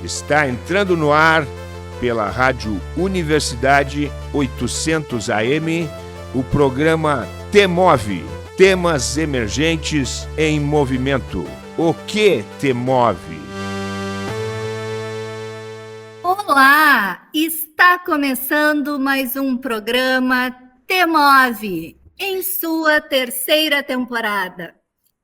Está entrando no ar pela Rádio Universidade 800 AM o programa T-Move, Temas Emergentes em Movimento. O que te move? Olá! Está começando mais um programa T-Move, em sua terceira temporada.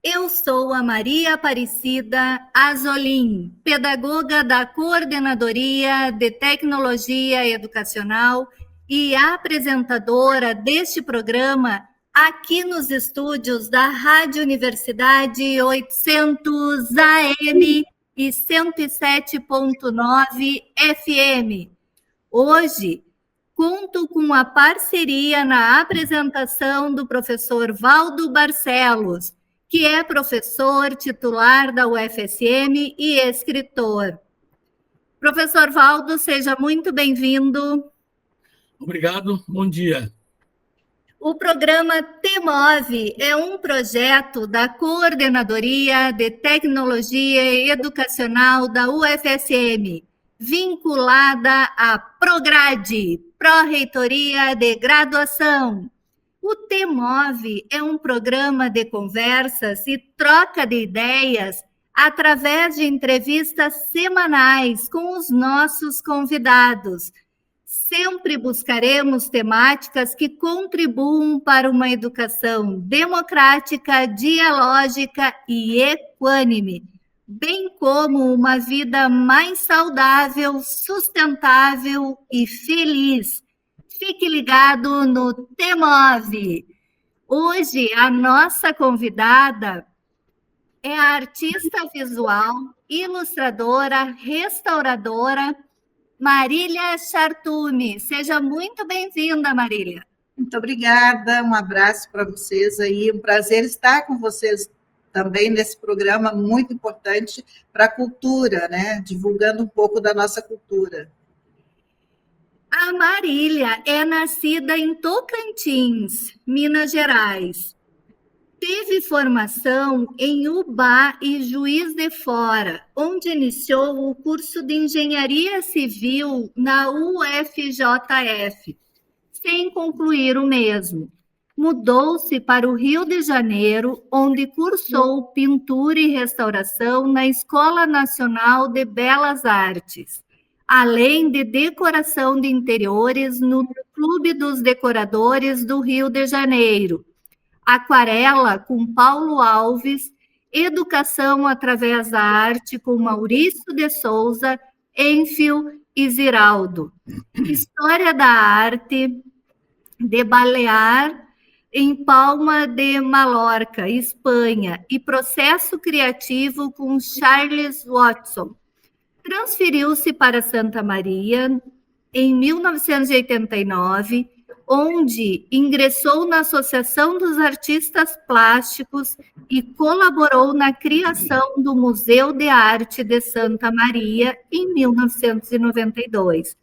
Eu sou a Maria Aparecida Azolim, pedagoga da Coordenadoria de Tecnologia Educacional e apresentadora deste programa aqui nos estúdios da Rádio Universidade 800 AM e 107.9 FM. Hoje, conto com a parceria na apresentação do professor Valdo Barcelos, que é professor titular da UFSM e escritor. Professor Valdo, seja muito bem-vindo. Obrigado, bom dia. O programa T-Move é um projeto da Coordenadoria de Tecnologia Educacional da UFSM, vinculada à Prograde, Pró-Reitoria de Graduação. O T-Move é um programa de conversas e troca de ideias através de entrevistas semanais com os nossos convidados. Sempre buscaremos temáticas que contribuam para uma educação democrática, dialógica e equânime, bem como uma vida mais saudável, sustentável e feliz. Fique ligado no T-Move. Hoje, a nossa convidada é a artista visual, ilustradora, restauradora, Marília Chartuni. Seja muito bem-vinda, Marília. Muito obrigada, um abraço para vocês aí, um prazer estar com vocês também nesse programa muito importante para a cultura, né? Divulgando um pouco da nossa cultura. A Marília é nascida em Tocantins, Minas Gerais. Teve formação em Ubá e Juiz de Fora, onde iniciou o curso de Engenharia Civil na UFJF, sem concluir o mesmo. Mudou-se para o Rio de Janeiro, onde cursou pintura e restauração na Escola Nacional de Belas Artes, além de decoração de interiores no Clube dos Decoradores do Rio de Janeiro, aquarela com Paulo Alves, educação através da arte com Maurício de Souza, Enfio e Ziraldo, história da arte de Balear em Palma de Mallorca, Espanha, e processo criativo com Charles Watson. Transferiu-se para Santa Maria em 1989, onde ingressou na Associação dos Artistas Plásticos e colaborou na criação do Museu de Arte de Santa Maria em 1992.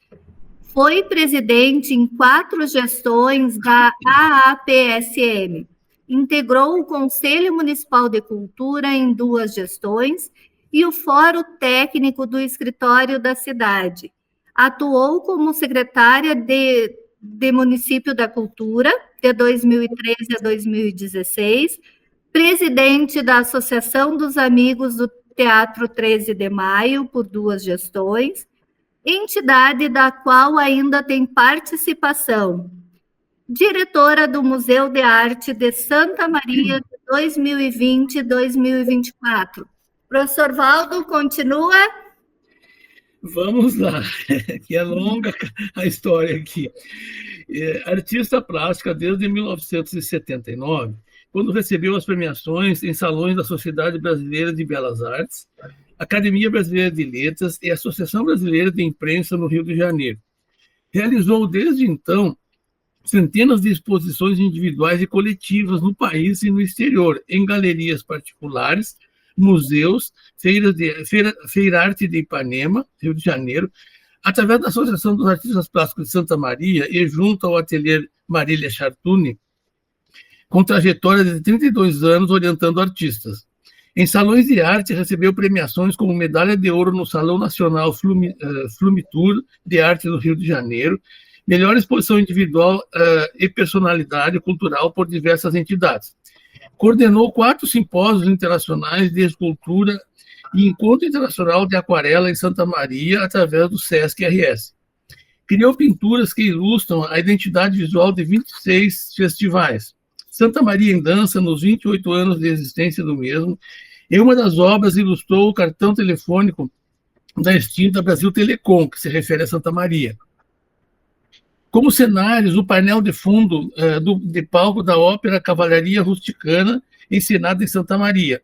Foi presidente em 4 gestões da AAPSM. Integrou o Conselho Municipal de Cultura em 2 gestões e o Fórum Técnico do Escritório da Cidade. Atuou como secretária de Município da Cultura, de 2013 a 2016, presidente da Associação dos Amigos do Teatro 13 de Maio, por 2 gestões, entidade da qual ainda tem participação. Diretora do Museu de Arte de Santa Maria, de 2020 e 2024. Professor Valdo, continua? Vamos lá, que é longa a história aqui. Artista plástica desde 1979, quando recebeu as premiações em salões da Sociedade Brasileira de Belas Artes, Academia Brasileira de Letras e Associação Brasileira de Imprensa no Rio de Janeiro. Realizou desde então centenas de exposições individuais e coletivas no país e no exterior, em galerias particulares, museus, Feira Arte de Ipanema, Rio de Janeiro, através da Associação dos Artistas Plásticos de Santa Maria e junto ao ateliê Marília Chartuni, com trajetória de 32 anos orientando artistas. Em salões de arte, recebeu premiações como medalha de ouro no Salão Nacional Flumitur de Arte do Rio de Janeiro, melhor exposição individual e personalidade cultural por diversas entidades. Coordenou 4 simpósios internacionais de escultura e Encontro Internacional de Aquarela em Santa Maria, através do SESC-RS. Criou pinturas que ilustram a identidade visual de 26 festivais. Santa Maria em Dança, nos 28 anos de existência do mesmo, em uma das obras ilustrou o cartão telefônico da extinta Brasil Telecom, que se refere a Santa Maria. Como cenários, o painel de fundo de palco da ópera Cavalaria Rusticana, encenada em Santa Maria.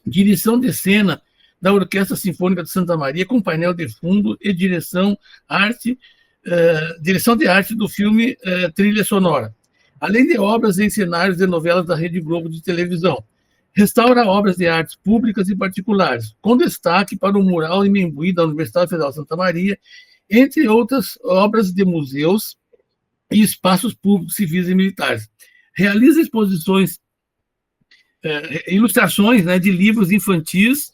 Direção de cena da Orquestra Sinfônica de Santa Maria, com painel de fundo e direção de arte do filme Trilha Sonora, além de obras em cenários de novelas da Rede Globo de televisão. Restaura obras de artes públicas e particulares, com destaque para o mural em Membuí da Universidade Federal de Santa Maria, entre outras obras de museus e espaços públicos, civis e militares. Realiza exposições, ilustrações, né, de livros infantis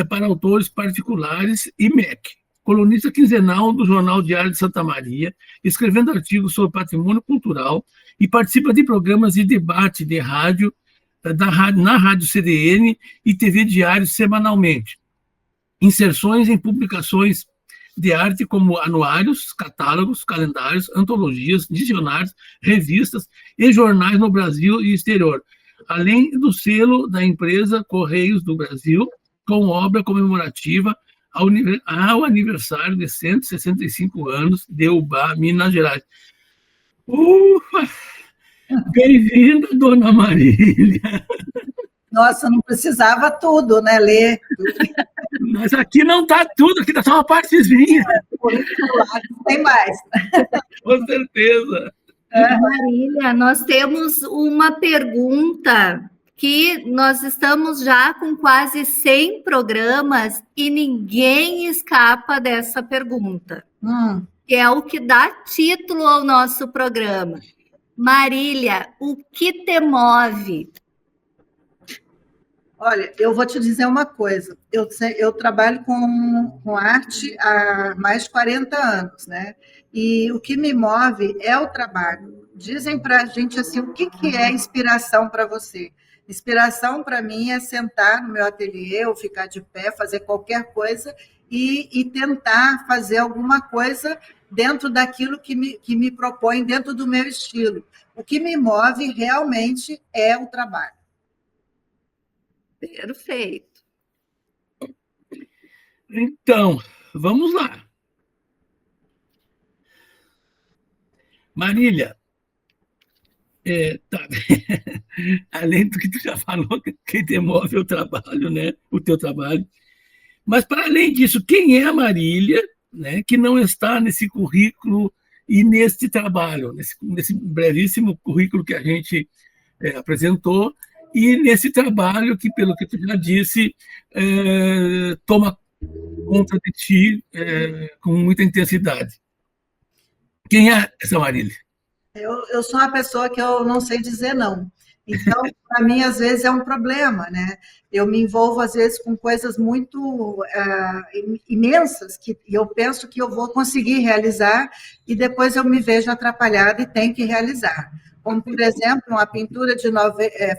para autores particulares e MEC. Colunista quinzenal do Jornal Diário de Santa Maria, escrevendo artigos sobre patrimônio cultural e participa de programas de debate de rádio, na Rádio CDN e TV Diário semanalmente. Inserções em publicações de arte como anuários, catálogos, calendários, antologias, dicionários, revistas e jornais no Brasil e exterior, além do selo da empresa Correios do Brasil, com obra comemorativa ao aniversário de 165 anos de UBA, Minas Gerais. Ufa! Bem-vinda, dona Marília. Nossa, não precisava tudo, né, ler. Mas aqui não está tudo, aqui está só uma partezinha. Tem mais. Com certeza. Marília, nós temos uma pergunta que nós estamos já com quase 100 programas e ninguém escapa dessa pergunta, que é o que dá título ao nosso programa. Marília, o que te move? Olha, eu vou te dizer uma coisa. Eu trabalho com arte há mais de 40 anos, né? E o que me move é o trabalho. Dizem para a gente assim, o que é inspiração para você? Inspiração para mim é sentar no meu ateliê ou ficar de pé, fazer qualquer coisa e tentar fazer alguma coisa dentro daquilo que me propõe, dentro do meu estilo. O que me move realmente é o trabalho. Perfeito. Então, vamos lá. Marília, tá. Além do que tu já falou, quem te move é o trabalho, né? O teu trabalho. Mas, para além disso, quem é a Marília, né, que não está nesse currículo e nesse trabalho, nesse brevíssimo currículo que a gente apresentou, e nesse trabalho que, pelo que tu já disse, toma conta de ti com muita intensidade. Quem é essa Marília? Eu sou uma pessoa que eu não sei dizer não. Então, para mim, às vezes, é um problema, né? Eu me envolvo, às vezes, com coisas muito imensas que eu penso que eu vou conseguir realizar e depois eu me vejo atrapalhada e tenho que realizar. Como, por exemplo, uma pintura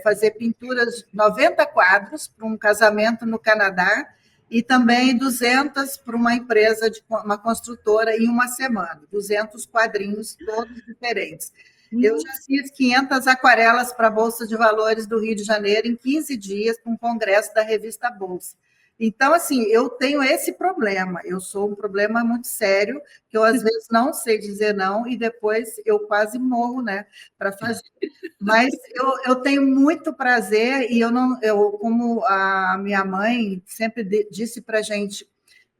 fazer pinturas, 90 quadros para um casamento no Canadá e também 200 para uma empresa, uma construtora, em uma semana. 200 quadrinhos, todos diferentes. Eu já fiz 500 aquarelas para a Bolsa de Valores do Rio de Janeiro em 15 dias, para um congresso da revista Bolsa. Então, assim, eu tenho esse problema. Eu sou um problema muito sério, que eu, às vezes, não sei dizer não, e depois eu quase morro, né, para fazer. Mas eu tenho muito prazer, e como a minha mãe sempre disse para a gente,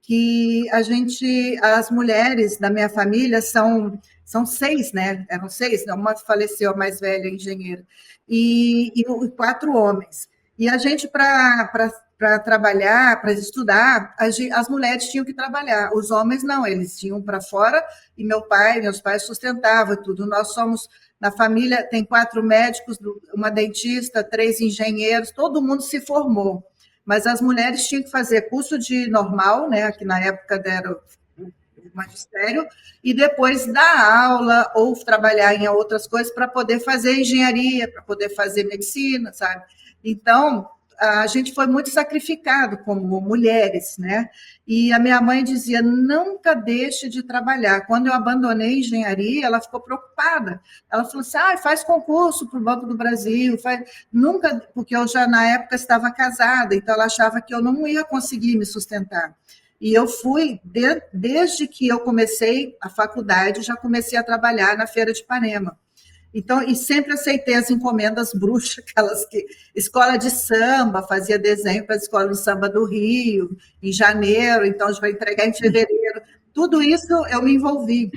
que as mulheres da minha família são 6, né? Eram 6, uma faleceu, a mais velha, engenheira, e 4 homens. E a gente, para trabalhar, para estudar, as mulheres tinham que trabalhar, os homens não, eles tinham para fora, e meus pais sustentavam tudo. Nós somos Na família tem 4 médicos, uma dentista, 3 engenheiros, todo mundo se formou. Mas as mulheres tinham que fazer curso de normal, né, que na época era o magistério, e depois dar aula ou trabalhar em outras coisas para poder fazer engenharia, para poder fazer medicina, sabe? Então, a gente foi muito sacrificado como mulheres, né? E a minha mãe dizia, nunca deixe de trabalhar. Quando eu abandonei a engenharia, ela ficou preocupada. Ela falou assim, faz concurso para o Banco do Brasil, nunca, porque eu já na época estava casada, então ela achava que eu não ia conseguir me sustentar. E eu fui, desde que eu comecei a faculdade, já comecei a trabalhar na Feira de Ipanema. Então, e sempre aceitei as encomendas bruxas, aquelas que... Escola de samba, fazia desenho para a Escola de Samba do Rio, em janeiro, então a gente vai entregar em fevereiro. Tudo isso eu me envolvi.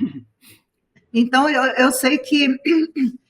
Então, eu sei que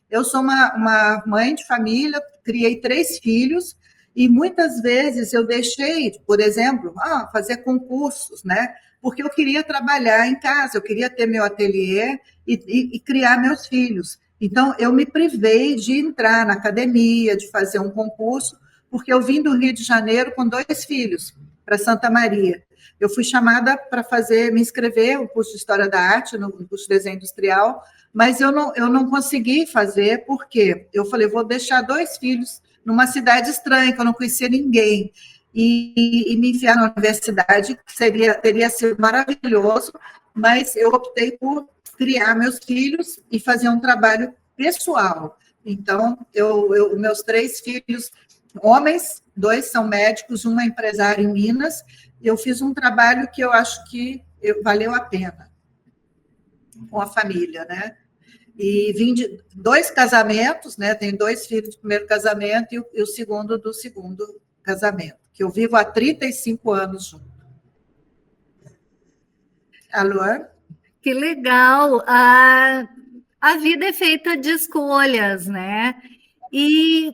eu sou uma mãe de família, criei 3 filhos, e muitas vezes eu deixei, por exemplo, fazer concursos, né? Porque eu queria trabalhar em casa, eu queria ter meu ateliê e criar meus filhos. Então, eu me privei de entrar na academia, de fazer um concurso, porque eu vim do Rio de Janeiro com 2 filhos, para Santa Maria. Eu fui chamada para me inscrever no curso de História da Arte, no curso de Desenho Industrial, mas eu não consegui fazer, porque eu falei, vou deixar 2 filhos numa cidade estranha, que eu não conhecia ninguém, e me enfiar na universidade, que teria sido maravilhoso, mas eu optei por criar meus filhos e fazer um trabalho pessoal. Então, meus 3 filhos, homens, 2 são médicos, um é empresário em Minas, eu fiz um trabalho que eu acho que valeu a pena com a família, né? E vim de 2 casamentos, né? Tenho 2 filhos do primeiro casamento e o segundo do segundo casamento, que eu vivo há 35 anos junto. Alô? Que legal! A vida é feita de escolhas, né? E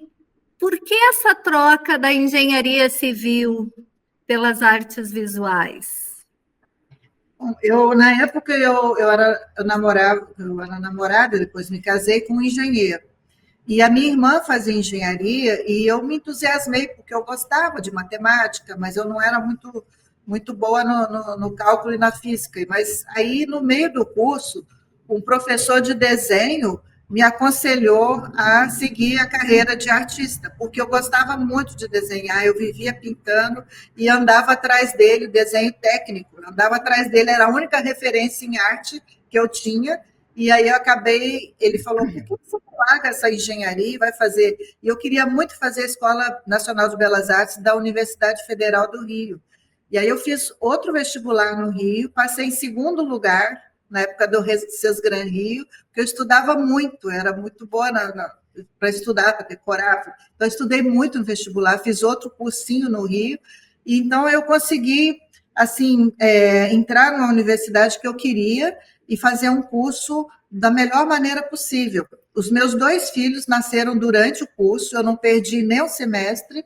por que essa troca da engenharia civil pelas artes visuais? Na época, eu era namorada, depois me casei com um engenheiro. E a minha irmã fazia engenharia e eu me entusiasmei, porque eu gostava de matemática, mas eu não era muito boa no cálculo e na física. Mas aí, no meio do curso, um professor de desenho me aconselhou a seguir a carreira de artista, porque eu gostava muito de desenhar, eu vivia pintando e andava atrás dele, desenho técnico, andava atrás dele, era a única referência em arte que eu tinha, e aí ele falou, por que você não larga essa engenharia e vai fazer? E eu queria muito fazer a Escola Nacional de Belas Artes da Universidade Federal do Rio. E aí eu fiz outro vestibular no Rio, passei em 2º lugar, na época do Recess Gran Rio, porque eu estudava muito, era muito boa para estudar, para decorar. Então, eu estudei muito no vestibular, fiz outro cursinho no Rio, e então eu consegui assim, entrar numa universidade que eu queria e fazer um curso da melhor maneira possível. Os meus 2 filhos nasceram durante o curso, eu não perdi nem um semestre,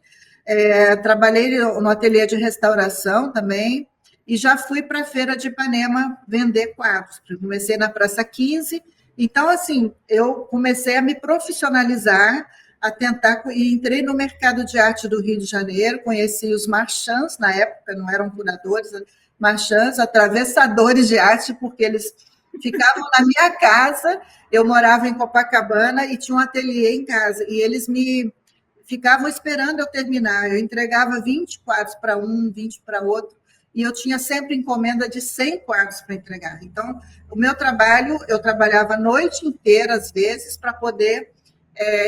trabalhei no ateliê de restauração também, e já fui para a Feira de Ipanema vender quadros. Comecei na Praça 15, então, assim, eu comecei a me profissionalizar, a tentar, e entrei no mercado de arte do Rio de Janeiro, conheci os marchands, na época não eram curadores, marchands, atravessadores de arte, porque eles ficavam na minha casa, eu morava em Copacabana e tinha um ateliê em casa, e eles ficavam esperando eu terminar, eu entregava 20 quadros para um, 20 para outro, e eu tinha sempre encomenda de 100 quadros para entregar. Então, o meu trabalho, eu trabalhava a noite inteira, às vezes, para poder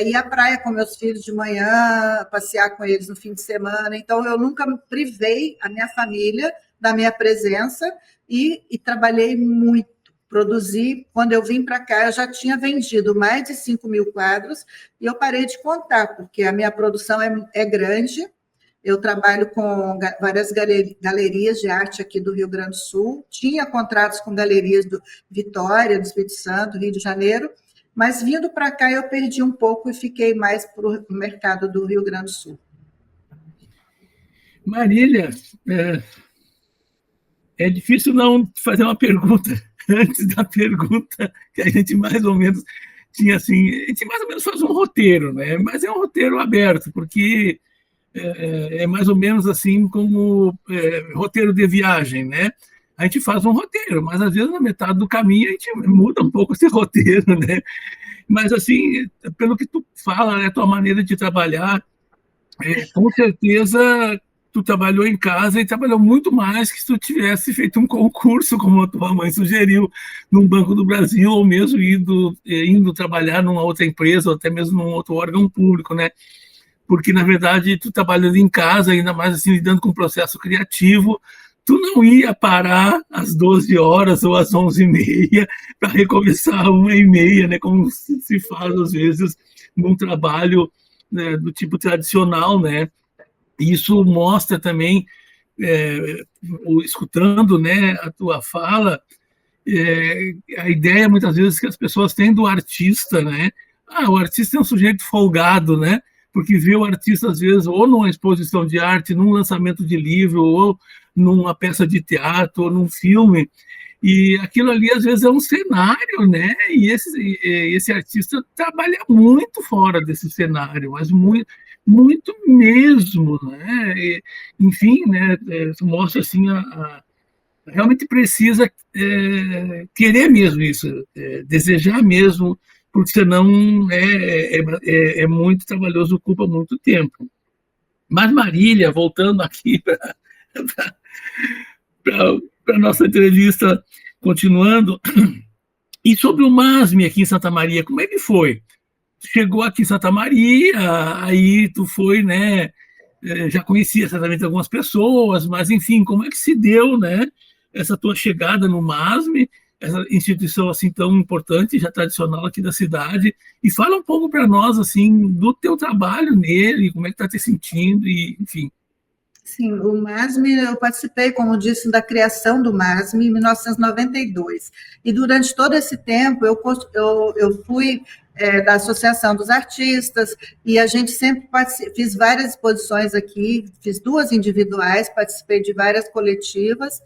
ir à praia com meus filhos de manhã, passear com eles no fim de semana. Então, eu nunca privei a minha família da minha presença e trabalhei muito. Produzi, quando eu vim para cá, eu já tinha vendido mais de 5.000 quadros e eu parei de contar, porque a minha produção é grande. Eu trabalho com várias galerias de arte aqui do Rio Grande do Sul, tinha contratos com galerias do Vitória, do Espírito Santo, Rio de Janeiro, mas vindo para cá eu perdi um pouco e fiquei mais para o mercado do Rio Grande do Sul. Marília, é difícil não fazer uma pergunta antes da pergunta que a gente mais ou menos tinha assim, a gente mais ou menos faz um roteiro, né? Mas é um roteiro aberto, porque é mais ou menos assim como roteiro de viagem, né? A gente faz um roteiro, mas às vezes na metade do caminho a gente muda um pouco esse roteiro, né? Mas assim, pelo que tu fala, né, tua maneira de trabalhar, com certeza tu trabalhou em casa e trabalhou muito mais que se tu tivesse feito um concurso, como a tua mãe sugeriu, num Banco do Brasil, ou mesmo indo trabalhar numa outra empresa, ou até mesmo num outro órgão público, né? Porque, na verdade, tu trabalhando em casa, ainda mais assim, lidando com o processo criativo, tu não ia parar às 12 horas ou às 11h30 para recomeçar 1h30, né? Como se faz, às vezes, num trabalho, né, do tipo tradicional, né? Isso mostra também, escutando, né, a tua fala, a ideia muitas vezes que as pessoas têm do artista, né? O artista é um sujeito folgado, né? Porque vê o artista às vezes ou numa exposição de arte, num lançamento de livro, ou numa peça de teatro, ou num filme, e aquilo ali às vezes é um cenário, né? E esse artista trabalha muito fora desse cenário, mas muito, muito mesmo, né? Enfim, né? Mostra assim realmente precisa querer mesmo isso, desejar mesmo, porque senão é muito trabalhoso, ocupa muito tempo. Mas Marília, voltando aqui para a nossa entrevista, continuando, e sobre o MASME aqui em Santa Maria, como é que foi? Chegou aqui em Santa Maria, aí tu foi, né? Já conhecia certamente algumas pessoas, mas enfim, como é que se deu, né? Essa tua chegada no MASME, essa instituição assim tão importante, já tradicional aqui da cidade, e fala um pouco para nós assim do teu trabalho nele, como é que está te sentindo e enfim. Sim, o MASME, eu participei, como disse, da criação do MASME em 1992. E durante todo esse tempo eu fui da Associação dos Artistas, e a gente sempre fiz várias exposições aqui, fiz 2 individuais, participei de várias coletivas,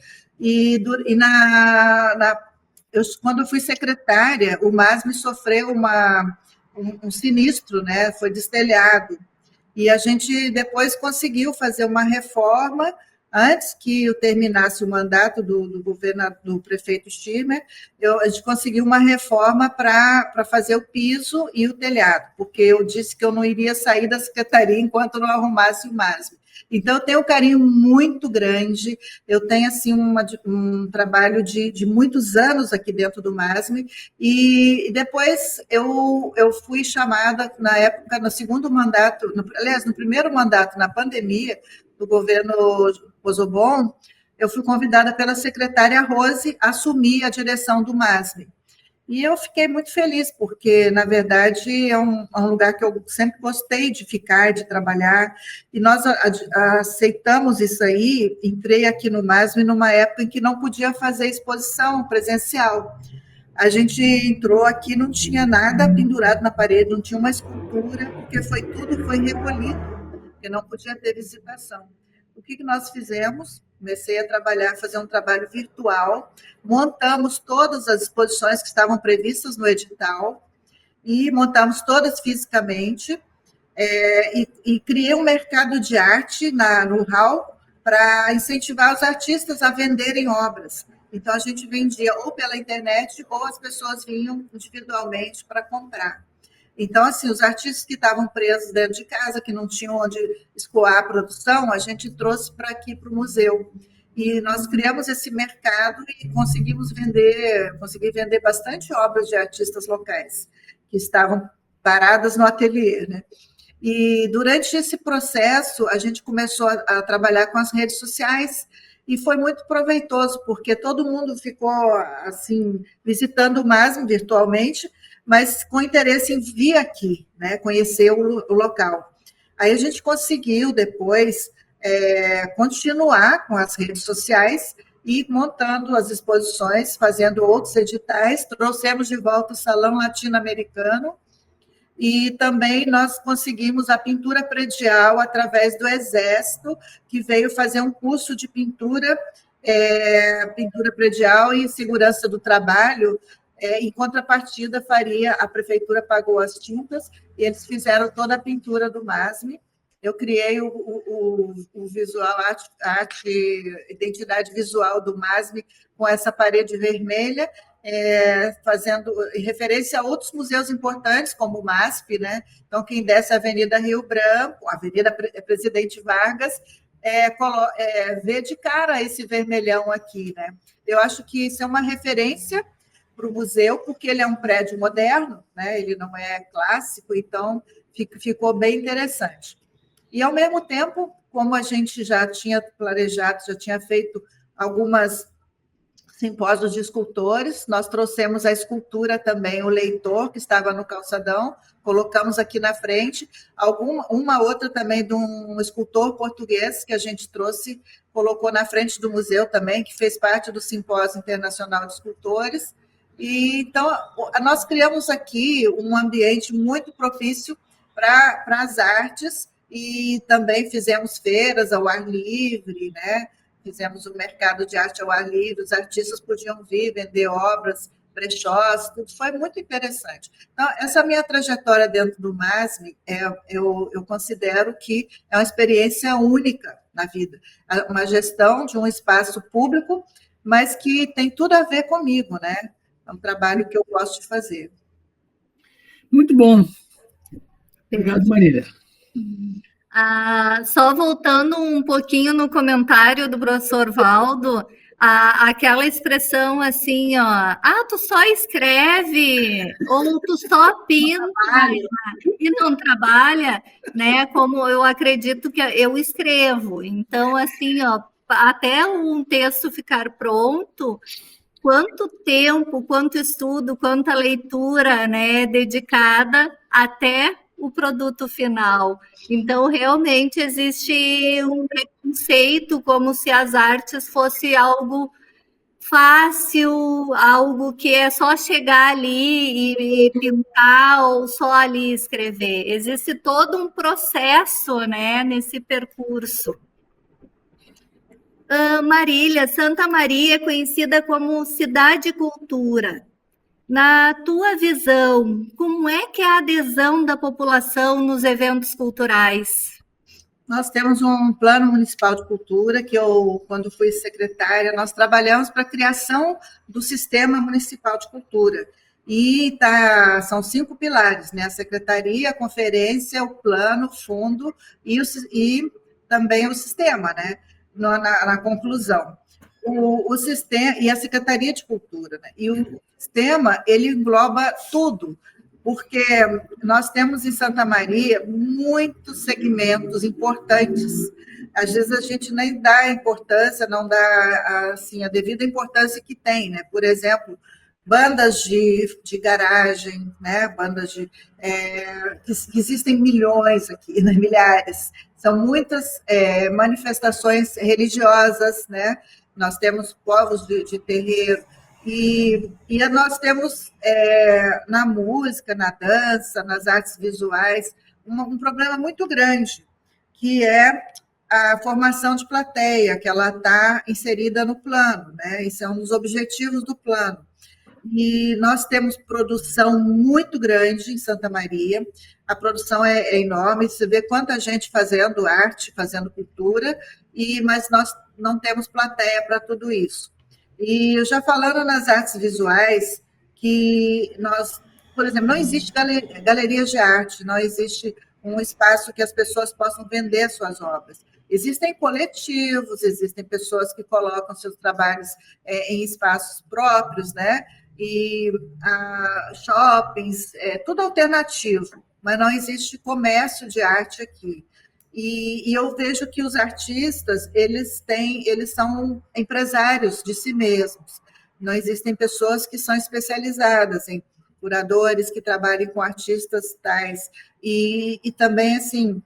quando eu fui secretária, o MASME sofreu um sinistro, né? Foi destelhado. E a gente depois conseguiu fazer uma reforma, antes que eu terminasse o mandato do prefeito Stirmer, a gente conseguiu uma reforma para fazer o piso e o telhado, porque eu disse que eu não iria sair da secretaria enquanto não arrumasse o MASME. Então, eu tenho um carinho muito grande, eu tenho assim, um trabalho de muitos anos aqui dentro do MASME, e depois eu fui chamada, na época, no segundo mandato, aliás, no primeiro mandato, na pandemia, do governo Pozobon, eu fui convidada pela secretária Rose a assumir a direção do MASME. E eu fiquei muito feliz, porque, na verdade, é um lugar que eu sempre gostei de ficar, de trabalhar, e nós aceitamos isso aí. Entrei aqui no MASME numa época em que não podia fazer exposição presencial. A gente entrou aqui, não tinha nada pendurado na parede, não tinha uma escultura, porque tudo foi recolhido, porque não podia ter visitação. O que nós fizemos? Comecei a fazer um trabalho virtual, montamos todas as exposições que estavam previstas no edital e montamos todas fisicamente, e criei um mercado de arte no hall para incentivar os artistas a venderem obras. Então, a gente vendia ou pela internet ou as pessoas vinham individualmente para comprar. Então, assim, os artistas que estavam presos dentro de casa, que não tinham onde escoar a produção, a gente trouxe para aqui, para o museu. E nós criamos esse mercado e consegui vender bastante obras de artistas locais, que estavam paradas no ateliê, né? E durante esse processo, a gente começou a trabalhar com as redes sociais, e foi muito proveitoso, porque todo mundo ficou, assim, visitando o MASME virtualmente, mas com interesse em vir aqui, né, conhecer o local. Aí a gente conseguiu depois continuar com as redes sociais e montando as exposições, fazendo outros editais, trouxemos de volta o Salão Latino-Americano, e também nós conseguimos a pintura predial através do Exército, que veio fazer um curso de pintura predial e segurança do trabalho, em contrapartida, a prefeitura pagou as tintas e eles fizeram toda a pintura do MASP. Eu criei o visual, identidade visual do MASP com essa parede vermelha, fazendo referência a outros museus importantes, como o MASP, né? Então, quem desce a Avenida Rio Branco, a Avenida Presidente Vargas, vê de cara esse vermelhão aqui, né? Eu acho que isso é uma referência para o museu, porque ele é um prédio moderno, né? Ele não é clássico, então ficou bem interessante. E, ao mesmo tempo, como a gente já tinha planejado, já tinha feito algumas simpósios de escultores, nós trouxemos a escultura também, o Leitor, que estava no calçadão, colocamos aqui na frente, uma outra também de um escultor português que a gente trouxe, colocou na frente do museu também, que fez parte do Simpósio Internacional de Escultores. E, então, nós criamos aqui um ambiente muito propício para as artes, e também fizemos feiras ao ar livre, né? Fizemos o mercado de arte ao ar livre, os artistas podiam vir vender obras, brechós, tudo foi muito interessante. Então, essa minha trajetória dentro do MASP, eu considero que é uma experiência única na vida, uma gestão de um espaço público, mas que tem tudo a ver comigo, né? É um trabalho que eu gosto de fazer. Muito bom. Obrigado, Marília. Só voltando um pouquinho no comentário do professor Valdo, aquela expressão assim, ó, tu só escreve, ou tu só pinta e não trabalha, né? Como eu acredito que eu escrevo. Então, assim, ó, até um texto ficar pronto, quanto tempo, quanto estudo, quanta leitura, né, dedicada até o produto final. Então, realmente, existe um preconceito, como se as artes fosse algo fácil, algo que é só chegar ali e pintar ou só ali escrever. Existe todo um processo, né, nesse percurso. Marília, Santa Maria é conhecida como cidade cultura. Na tua visão, como é que é a adesão da população nos eventos culturais? Nós temos um plano municipal de cultura, que eu, quando fui secretária, nós trabalhamos para a criação do sistema municipal de cultura. E são 5 pilares, né? A secretaria, a conferência, o plano, o fundo e também o sistema, né? Na conclusão. O sistema e a Secretaria de Cultura, né? E o sistema, ele engloba tudo, porque nós temos em Santa Maria muitos segmentos importantes. Às vezes a gente nem dá a importância, não dá assim, a devida importância que tem, né? Por exemplo, bandas de garagem, né? Bandas que existem milhões aqui, né? Milhares. São muitas manifestações religiosas, né? Nós temos povos de terreiro, e nós temos na música, na dança, nas artes visuais, um problema muito grande, que é a formação de plateia, que ela está inserida no plano, né? Esse é um dos objetivos do plano. E nós temos produção muito grande em Santa Maria, a produção é enorme, você vê quanta gente fazendo arte, fazendo cultura, mas nós não temos plateia para tudo isso. E já falando nas artes visuais, que nós, por exemplo, não existe galerias de arte, não existe um espaço que as pessoas possam vender suas obras. Existem coletivos, existem pessoas que colocam seus trabalhos em espaços próprios, né? E shoppings, tudo alternativo, mas não existe comércio de arte aqui. E eu vejo que os artistas, eles são empresários de si mesmos. Não existem pessoas que são especializadas em curadores que trabalhem com artistas tais. E também, assim,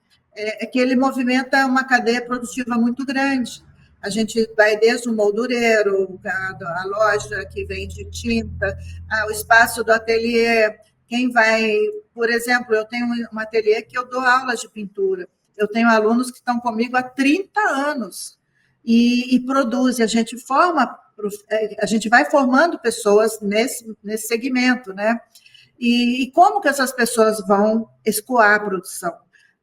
que ele movimenta uma cadeia produtiva muito grande. A gente vai desde o moldureiro, a loja que vende tinta, o espaço do ateliê. Quem vai, por exemplo, eu tenho um ateliê que eu dou aulas de pintura. Eu tenho alunos que estão comigo há 30 anos. e produz, e a gente vai formando pessoas nesse segmento, né? E como que essas pessoas vão escoar a produção?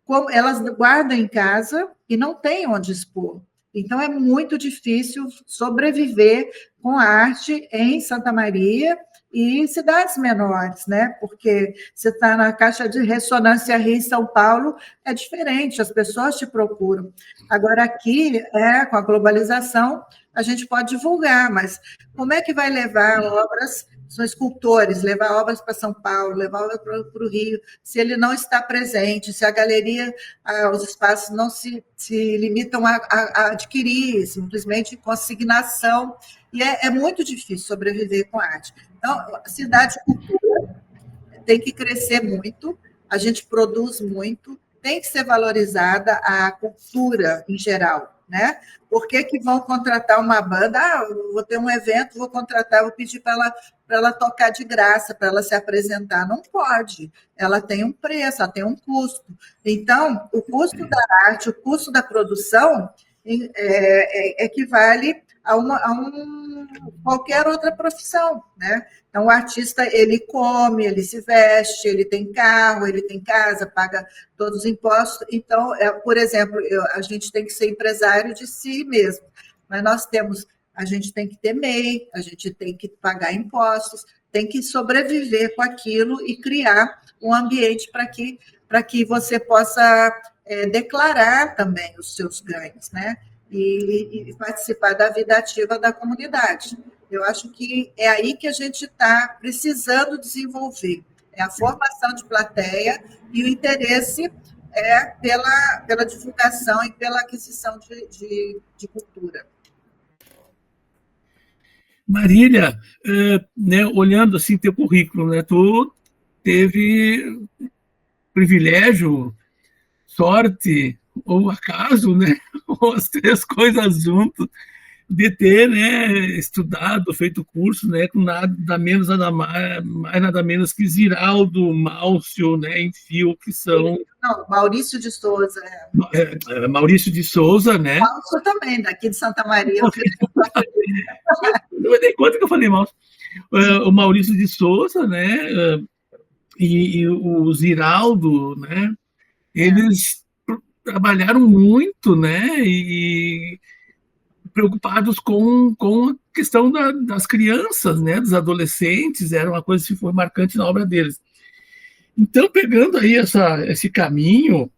Como elas guardam em casa e não têm onde expor. Então, é muito difícil sobreviver com a arte em Santa Maria e cidades menores, né? Porque você está na caixa de ressonância Rio em São Paulo, é diferente, as pessoas te procuram. Agora, aqui, com a globalização, a gente pode divulgar, mas como é que vai levar obras? São escultores, levar obras para São Paulo, levar obras para o Rio, se ele não está presente, se a galeria, os espaços não se limitam a adquirir, simplesmente consignação, e é muito difícil sobreviver com a arte. Então, a cidade de cultura tem que crescer muito, a gente produz muito, tem que ser valorizada a cultura em geral, né? Por que vão contratar uma banda? Vou ter um evento, vou contratar, vou pedir para ela tocar de graça, para ela se apresentar. Não pode. Ela tem um preço, ela tem um custo. Então, o custo da arte, o custo da produção equivale a qualquer outra profissão, né? Então, o artista, ele come, ele se veste, ele tem carro, ele tem casa, paga todos os impostos. Então, por exemplo, a gente tem que ser empresário de si mesmo, mas a gente tem que ter MEI, a gente tem que pagar impostos, tem que sobreviver com aquilo e criar um ambiente para que você possa declarar também os seus ganhos, né? E participar da vida ativa da comunidade. Eu acho que é aí que a gente está precisando desenvolver, é a formação de plateia e o interesse pela divulgação e pela aquisição de cultura. Marília, né, olhando assim teu currículo, né, tu teve privilégio, sorte ou acaso, né, ou as três coisas juntas, de ter, né, estudado, feito curso, né, com nada menos, nada mais, nada menos que Ziraldo, Márcio, né, Enfio, que são... Não, Maurício de Souza. Maurício de Souza, né? Márcio também, daqui de Santa Maria. Não me dei conta que eu falei Márcio. O Maurício de Souza, né, e o Ziraldo, né, eles trabalharam muito, né, e preocupados com a questão das crianças, né, dos adolescentes, era uma coisa que foi marcante na obra deles. Então, pegando aí esse caminho,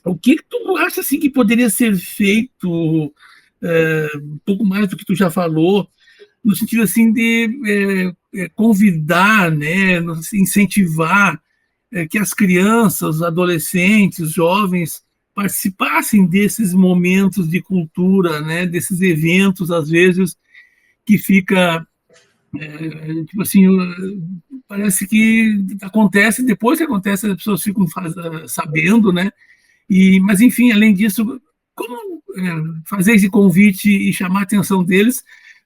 o que tu acha assim, que poderia ser feito, um pouco mais do que tu já falou, no sentido assim de convidar, né, incentivar que as crianças, os adolescentes, os jovens participassem desses momentos de cultura, né, desses eventos, às vezes, que fica, tipo assim, parece que acontece, depois que acontece, as pessoas ficam sabendo, né, mas, enfim, além disso, como fazer esse convite e chamar a atenção deles,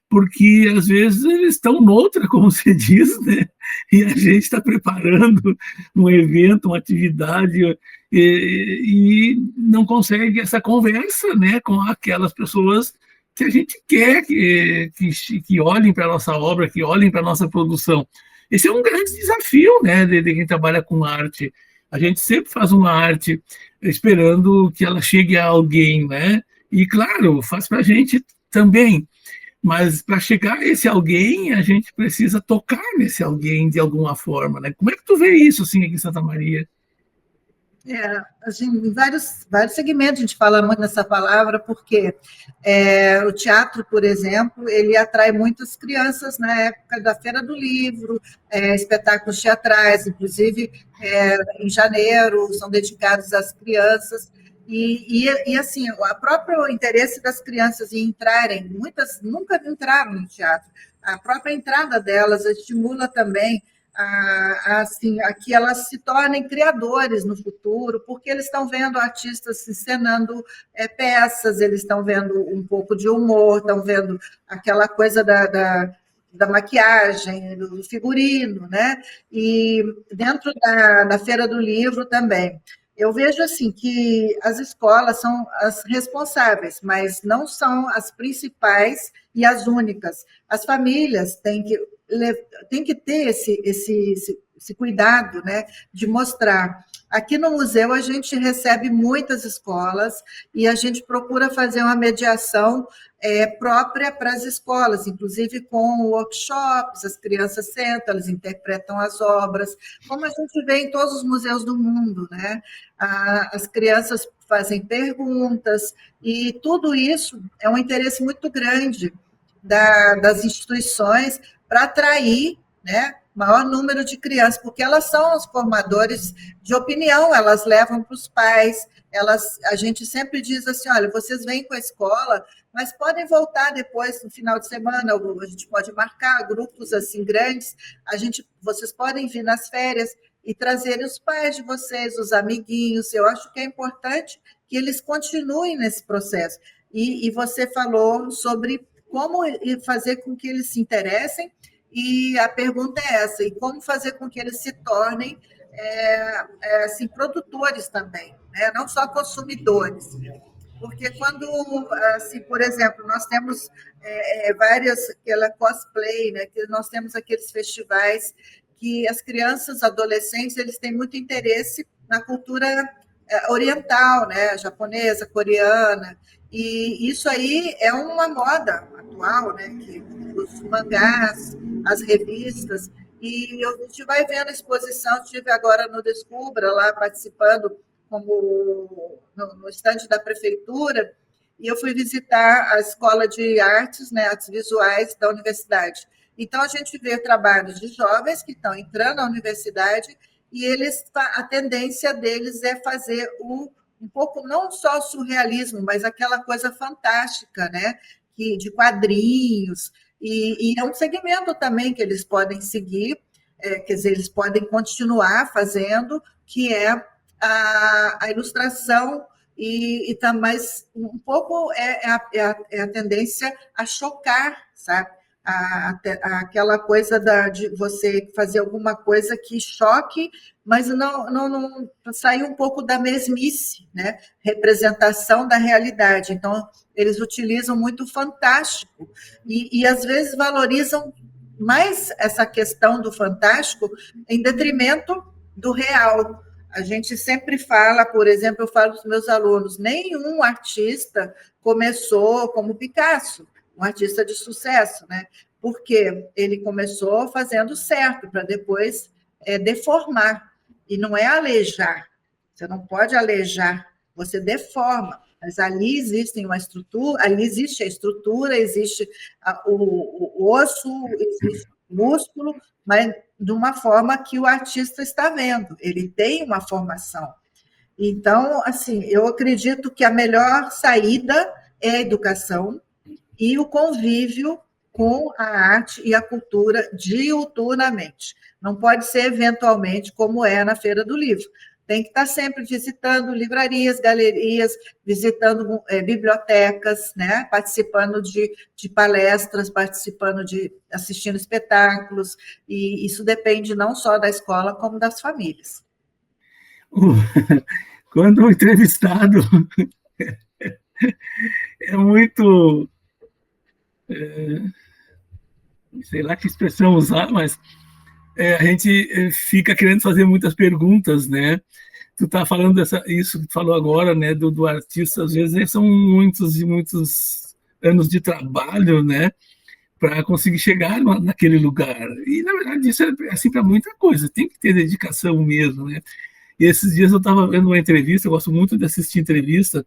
porque, às vezes, eles estão noutra, como você diz, né, e a gente está preparando um evento, uma atividade, e não consegue essa conversa, né, com aquelas pessoas que a gente quer que olhem para a nossa obra, que olhem para a nossa produção. Esse é um grande desafio, né, de quem trabalha com arte. A gente sempre faz uma arte esperando que ela chegue a alguém, né, e, claro, faz para a gente também. Mas para chegar a esse alguém, a gente precisa tocar nesse alguém de alguma forma, né? Como é que tu vê isso assim aqui em Santa Maria? Assim, em vários segmentos a gente fala muito nessa palavra, porque o teatro, por exemplo, ele atrai muitas crianças na época da Feira do Livro, espetáculos teatrais, inclusive em janeiro, são dedicados às crianças. E assim, o próprio interesse das crianças em entrarem, muitas nunca entraram no teatro, a própria entrada delas estimula também a que elas se tornem criadores no futuro, porque eles estão vendo artistas encenando peças, eles estão vendo um pouco de humor, estão vendo aquela coisa da maquiagem, do figurino, né? E dentro da Feira do Livro também. Eu vejo assim que as escolas são as responsáveis, mas não são as principais e as únicas. As famílias têm que ter esse cuidado, né, de mostrar. Aqui no museu a gente recebe muitas escolas e a gente procura fazer uma mediação própria para as escolas, inclusive com workshops, as crianças sentam, elas interpretam as obras, como a gente vê em todos os museus do mundo, né? As crianças fazem perguntas, e tudo isso é um interesse muito grande das instituições para atrair, né, maior número de crianças, porque elas são os formadores de opinião, elas levam para os pais, a gente sempre diz assim, olha, vocês vêm com a escola, mas podem voltar depois, no final de semana, a gente pode marcar grupos assim grandes, vocês podem vir nas férias e trazerem os pais de vocês, os amiguinhos. Eu acho que é importante que eles continuem nesse processo. E você falou sobre como fazer com que eles se interessem, e a pergunta é essa, e como fazer com que eles se tornem assim, produtores também, né? Não só consumidores. Porque quando, assim, por exemplo, nós temos aquela cosplay, né? Que nós temos aqueles festivais que as crianças, adolescentes, eles têm muito interesse na cultura oriental, né? Japonesa, coreana, e isso aí é uma moda atual, né? Que os mangás, as revistas, e a gente vai vendo a exposição. Estive agora no Descubra, lá participando como no estande da prefeitura, e eu fui visitar a Escola de Artes, né, Artes Visuais da universidade. Então, a gente vê trabalhos de jovens que estão entrando na universidade, e a tendência deles é fazer um pouco, não só o surrealismo, mas aquela coisa fantástica, né, de quadrinhos, e é um segmento também que eles podem seguir, quer dizer, eles podem continuar fazendo, que é a ilustração, e também um pouco a tendência a chocar, sabe? Aquela coisa de você fazer alguma coisa que choque, mas não sair um pouco da mesmice, né? Representação da realidade. Então, eles utilizam muito o fantástico e às vezes valorizam mais essa questão do fantástico em detrimento do real. A gente sempre fala, por exemplo, eu falo para os meus alunos, nenhum artista começou como Picasso, um artista de sucesso, né? Porque ele começou fazendo certo, para depois deformar. E não é alejar. Você não pode alejar, você deforma. Mas ali existe uma estrutura, ali existe a estrutura, existe o osso, existe o músculo, mas de uma forma que o artista está vendo. Ele tem uma formação. Então, assim, eu acredito que a melhor saída é a educação e o convívio com a arte e a cultura diuturnamente. Não pode ser eventualmente como é na Feira do Livro. Tem que estar sempre visitando livrarias, galerias, visitando bibliotecas, né? Participando de palestras, assistindo espetáculos, e isso depende não só da escola, como das famílias. Quando o entrevistado é muito... sei lá que expressão usar, mas a gente fica querendo fazer muitas perguntas, né? Tu tá falando isso que tu falou agora, né, do artista, às vezes são muitos e muitos anos de trabalho, né, para conseguir chegar naquele lugar. E, na verdade, isso é assim para muita coisa, tem que ter dedicação mesmo, né? E esses dias eu estava vendo uma entrevista, eu gosto muito de assistir entrevista,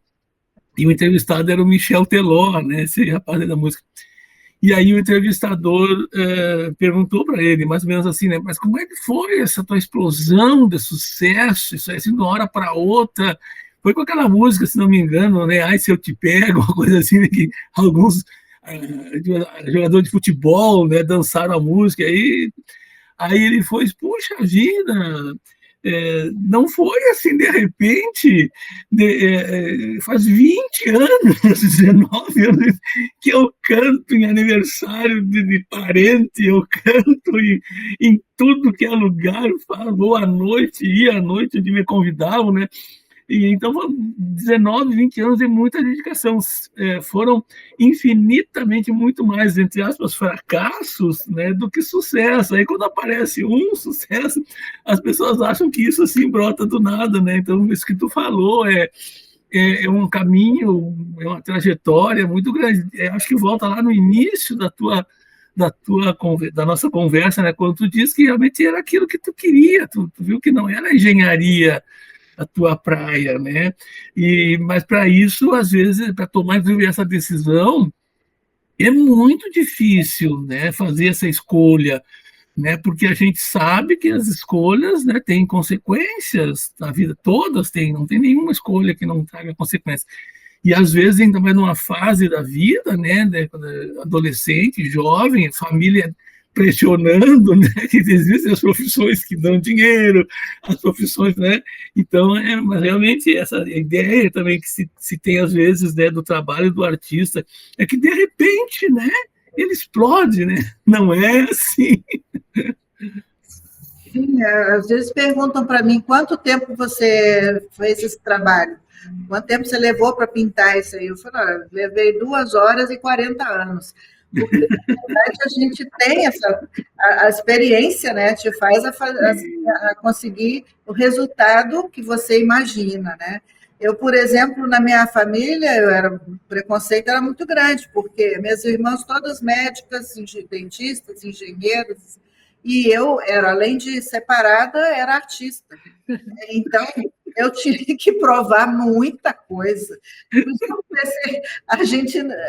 e o entrevistado era o Michel Teló, né, esse rapaz da música. E aí o entrevistador perguntou para ele, mais ou menos assim, né? Mas como é que foi essa tua explosão de sucesso? Isso aí, assim, de uma hora para outra. Foi com aquela música, se não me engano, né? Ai, se eu te pego, uma coisa assim, né? Que alguns jogadores de futebol, né, dançaram a música. Aí ele foi, puxa vida... não foi assim, de repente, faz 20 anos, 19 anos, que eu canto em aniversário de parente, eu canto em tudo que é lugar, falo boa noite, ia à noite onde me convidavam, né? E então, 19, 20 anos de muita dedicação. Foram infinitamente muito mais, entre aspas, fracassos, né, do que sucesso. Aí, quando aparece um sucesso, as pessoas acham que isso assim brota do nada, né? Então, isso que tu falou é um caminho, é uma trajetória muito grande. Acho que volta lá no início da nossa conversa, né? Quando tu disse que realmente era aquilo que tu queria, tu viu que não era engenharia a tua praia, né? Mas para isso, às vezes, para tomar essa decisão, é muito difícil, né? Fazer essa escolha, né? Porque a gente sabe que as escolhas, né, têm consequências na vida, todas têm, não tem nenhuma escolha que não traga consequências. E às vezes, ainda mais numa fase da vida, né, quando é adolescente, jovem, família pressionando, né, que existem as profissões que dão dinheiro, as profissões, né, então, mas realmente essa ideia também que se tem às vezes, né, do trabalho do artista, é que de repente, né, ele explode, né, não é assim. Sim, às vezes perguntam para mim quanto tempo você fez esse trabalho, quanto tempo você levou para pintar isso aí? Eu falo, levei 2 horas e 40 anos. Porque, na verdade, a gente tem a experiência, né? Te faz a conseguir o resultado que você imagina, né? Eu, por exemplo, na minha família, o preconceito era muito grande, porque minhas irmãs todas médicas, dentistas, engenheiros, e eu era, além de separada, era artista. Então, eu tive que provar muita coisa. Por isso que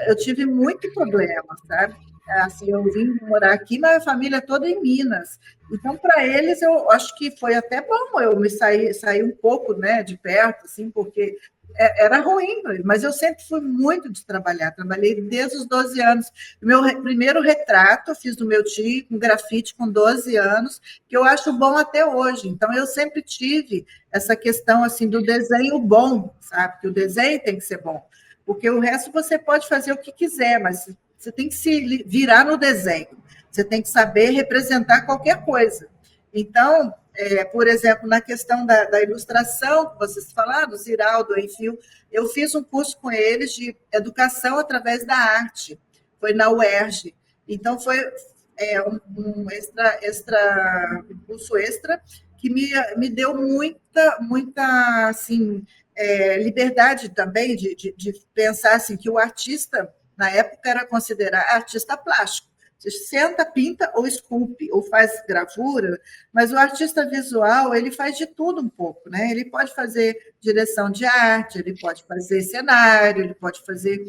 eu tive muito problema, sabe? Assim, eu vim morar aqui, mas a família toda em Minas. Então, para eles, eu acho que foi até bom eu me sair um pouco, né, de perto, assim, porque era ruim, mas eu sempre fui muito de trabalhar. Trabalhei desde os 12 anos. Meu primeiro retrato eu fiz do meu tio, com grafite, com 12 anos, que eu acho bom até hoje. Então, eu sempre tive essa questão assim do desenho bom, sabe? Que o desenho tem que ser bom. Porque o resto você pode fazer o que quiser, mas você tem que se virar no desenho. Você tem que saber representar qualquer coisa. Então, por exemplo, na questão da ilustração, que vocês falaram, do Ziraldo Enfio, eu fiz um curso com eles de educação através da arte, foi na UERJ. Então, foi um curso extra que me deu muita assim, liberdade também de pensar assim, que o artista, na época, era considerado artista plástico. Você senta, pinta ou esculpe, ou faz gravura, mas o artista visual, ele faz de tudo um pouco, né? Ele pode fazer direção de arte, ele pode fazer cenário, ele pode fazer